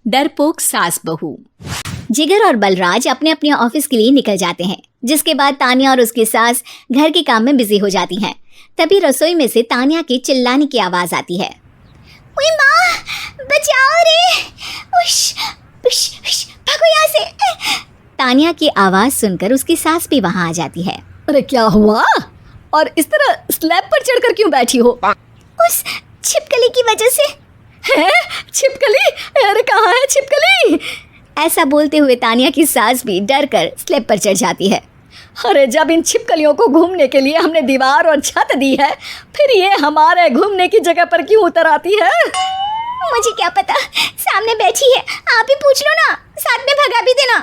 डरपोक सास बहू। जिगर और बलराज अपने अपने ऑफिस के लिए निकल जाते हैं, जिसके बाद तानिया और उसकी सास घर के काम में बिजी हो जाती हैं। तभी रसोई में से तानिया के चिल्लाने की आवाज आती है। ओए माँ, बचाओ रे! उश, उश, उश, भागो यहाँ से! तानिया की आवाज सुनकर उसकी सास भी वहाँ आ जाती है। अरे क्या हुआ? और इस तरह स्लैब पर चढ़कर क्यों बैठी हो? उस छिपकली की वजह से। है? छिपकली? अरे कहाँ है छिपकली? ऐसा बोलते हुए तानिया की सास भी डर कर स्लैब पर चढ़ जाती है। अरे जब इन छिपकलियों को घूमने के लिए हमने दीवार और छत दी है, फिर ये हमारे घूमने की जगह पर क्यों उतर आती है? मुझे क्या पता, सामने बैठी है, आप ही पूछ लो ना, साथ में भगा भी देना।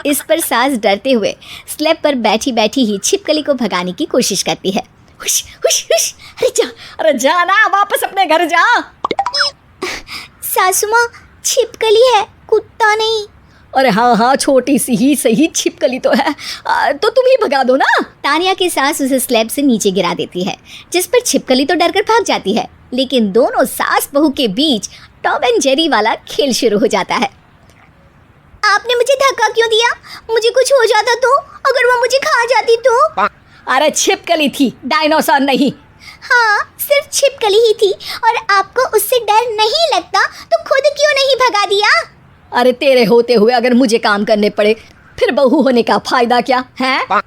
इस पर सास डरते हुए स्लैब पर बैठी बैठी ही छिपकली को भगाने की कोशिश करती है। हुश, हुश, हुश, अरे जा ना, वापस अपने घर जा। सासू माँ, छिपकली है, कुत्ता नहीं। अरे हाँ, छोटी सी ही सही छिपकली तो है, तो तुम ही भगा दो ना। तानिया की सास उसे स्लैब से नीचे गिरा देती है, जिस पर छिपकली तो डरकर भाग जाती है, लेकिन दोनों सास बहू के बीच टॉम एंड जेरी वाला खेल शुरू हो जाता है। आपने मुझे धक्का क्यों दिया? मुझे कुछ हो जाता तो? अगर वो मुझे खा जाती तो? अरे छिपकली थी, डायनासोर नहीं। हाँ, सिर्फ छिपकली ही थी, और आपको उससे डर नहीं लगता तो खुद क्यों नहीं भगा दिया? अरे तेरे होते हुए अगर मुझे काम करने पड़े, फिर बहू होने का फायदा क्या है?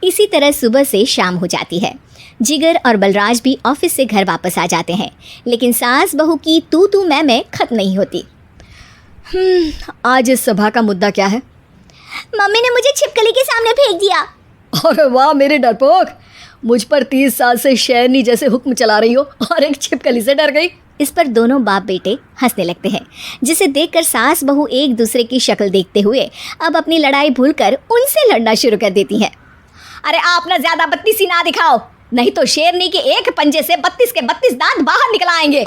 इसी तरह सुबह से शाम हो जाती है। जिगर और बलराज भी ऑफिस से घर वापस आ जाते हैं, लेकिन सास बहू की तू मैं खत्म नहीं होती। आज इस सभा का मुद्दा क्या है? मम्मी ने मुझे छिपकली के सामने फेंक दिया। अरे वाह मेरे डरपोक, मुझ पर 30 साल से शेरनी जैसे हुक्म चला रही हो और एक छिपकली से डर गई। इस पर दोनों बाप बेटे हंसने लगते हैं, जिसे देखकर सास बहू एक दूसरे की शक्ल देखते हुए अब अपनी लड़ाई भूलकर उनसे लड़ना शुरू कर देती हैं। अरे आप ना ज्यादा बत्तीसी ना दिखाओ, नहीं तो शेरनी के एक पंजे से 32 के 32 दांत बाहर निकल आएंगे।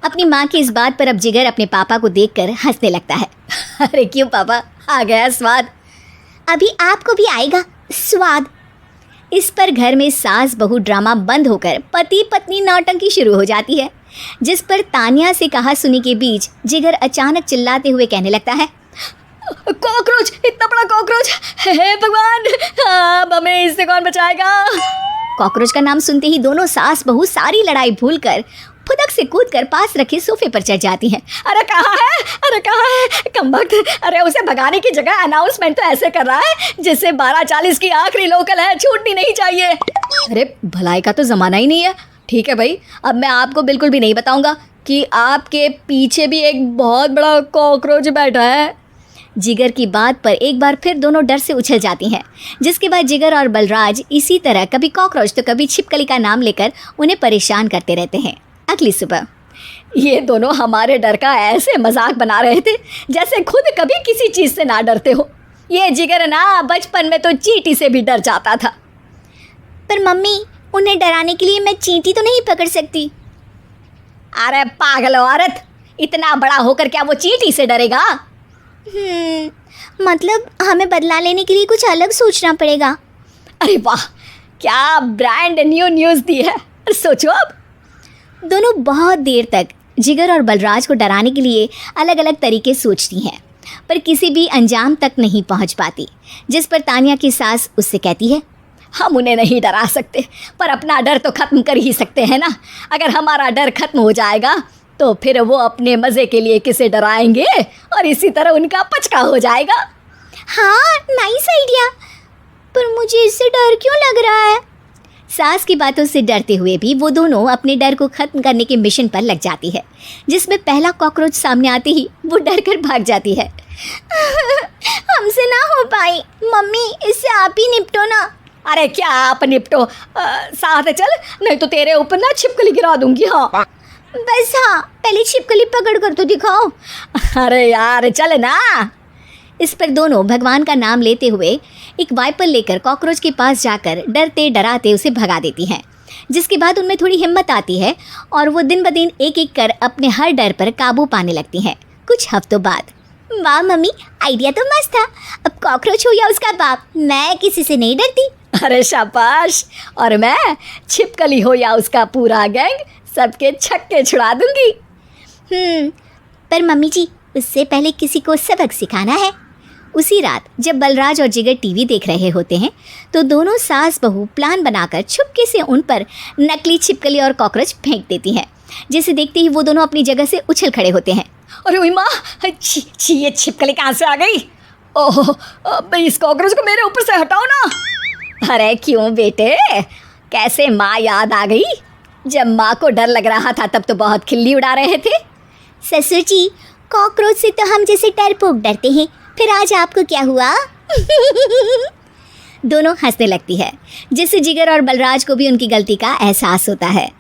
अपनी माँ की इस बात पर अब जिगर अपने पापा को देखकर हंसने लगता है। अरे क्यों पापा, आ गया स्वाद? अभी आपको भी आएगा स्वाद। इस पर घर में सास बहू ड्रामा बंद होकर पति पत्नी नौटंकी शुरू हो जाती है, जिस पर तानिया से कहा सुनी के बीच जिगर अचानक चिल्लाते हुए कहने लगता है। कॉकरोच, इतना बड़ा कॉकरोच! हे भगवान, अब हमें इससे कौन बचाएगा? कॉकरोच का नाम सुनते ही दोनों सास बहू सारी लड़ाई भूलकर फुदक से कूदकर पास रखे सोफे पर चढ़ जाती हैं। अरे कहाँ है? अरे कहाँ है कमबख्त? अरे उसे भगाने की जगह अनाउंसमेंट तो ऐसे कर रहा है जैसे 12:40 की आखिरी लोकल है, छूटनी नहीं चाहिए। अरे भलाई का तो ज़माना ही नहीं है। ठीक है भाई, अब मैं आपको बिल्कुल भी नहीं बताऊंगा कि आपके पीछे भी एक बहुत बड़ा कॉकरोच बैठा है। जिगर की बात पर एक बार फिर दोनों डर से उछल जाती हैं, जिसके बाद जिगर और बलराज इसी तरह कभी कॉकरोच तो कभी छिपकली का नाम लेकर उन्हें परेशान करते रहते हैं। अगली सुबह ये दोनों हमारे डर का ऐसे मजाक बना रहे थे जैसे खुद कभी किसी चीज़ से ना डरते हो। ये जिगर ना बचपन में तो चींटी से भी डर जाता था। पर मम्मी, उन्हें डराने के लिए मैं चींटी तो नहीं पकड़ सकती। अरे पागल औरत, इतना बड़ा होकर क्या वो चींटी से डरेगा? मतलब हमें बदला लेने के लिए कुछ अलग सोचना पड़ेगा। अरे वाह, क्या ब्रांड न्यू न्यूज़ दी है। सोचो अब। दोनों बहुत देर तक जिगर और बलराज को डराने के लिए अलग अलग तरीके सोचती हैं, पर किसी भी अंजाम तक नहीं पहुंच पाती, जिस पर तानिया की सास उससे कहती है। हम उन्हें नहीं डरा सकते, पर अपना डर तो ख़त्म कर ही सकते हैं ना। अगर हमारा डर खत्म हो जाएगा तो फिर वो अपने मज़े के लिए किसे डराएंगे और इसी तरह उनका पचका हो जाएगा। हाँ, नाइस आइडिया, पर मुझे इससे डर क्यों लग रहा है? सास की बातों से डरते हुए भी वो दोनों अपने डर को ख़त्म करने के मिशन पर लग जाती है, जिसमें पहला कॉकरोच सामने आते ही वो डर कर भाग जाती है। हमसे ना हो पाई मम्मी, इससे आप ही निपटो ना। अरे क्या आप निपटो, साथ चल, नहीं तो तेरे ऊपर ना छिपकली गिरा दूंगी। हाँ बस, हाँ पहले छिपकली पकड़ कर तो दिखाओ। अरे यार चल ना। इस पर दोनों भगवान का नाम लेते हुए एक वाइपर लेकर कॉकरोच के पास जाकर डरते डराते उसे भगा देती हैं, जिसके बाद उनमें थोड़ी हिम्मत आती है और वो दिन ब दिन एक एक कर अपने हर डर पर काबू पाने लगती हैं। कुछ हफ्तों बाद। वाह मम्मी, आइडिया तो मस्त था। अब कॉकरोच हो या उसका बाप, मैं किसी से नहीं डरती। अरे शाबाश। और मैं छिपकली हो या उसका पूरा गैंग, सबके छक्के छुड़ा दूंगी। पर मम्मी जी, उससे पहले किसी को सबक सिखाना है। उसी रात जब बलराज और जिगर टीवी देख रहे होते हैं तो दोनों सास बहू प्लान बनाकर छुपके से उन पर नकली छिपकली और कॉकरोच फेंक देती हैं, जिसे देखते ही वो दोनों अपनी जगह से उछल खड़े होते हैं। अरे ओए माँ, छी छी, ये छिपकली कहाँ से आ गई? ओह, अब इस कॉकरोच को मेरे ऊपर से हटाओ ना। अरे क्यों बेटे, कैसे माँ याद आ गई? जब माँ को डर लग रहा था तब तो बहुत खिल्ली उड़ा रहे थे। ससुर जी, कॉकरोच से तो हम जैसे डरपोक डरते हैं, फिर आज आपको क्या हुआ? दोनों हंसने लगती है, जिससे जिगर और बलराज को भी उनकी गलती का एहसास होता है।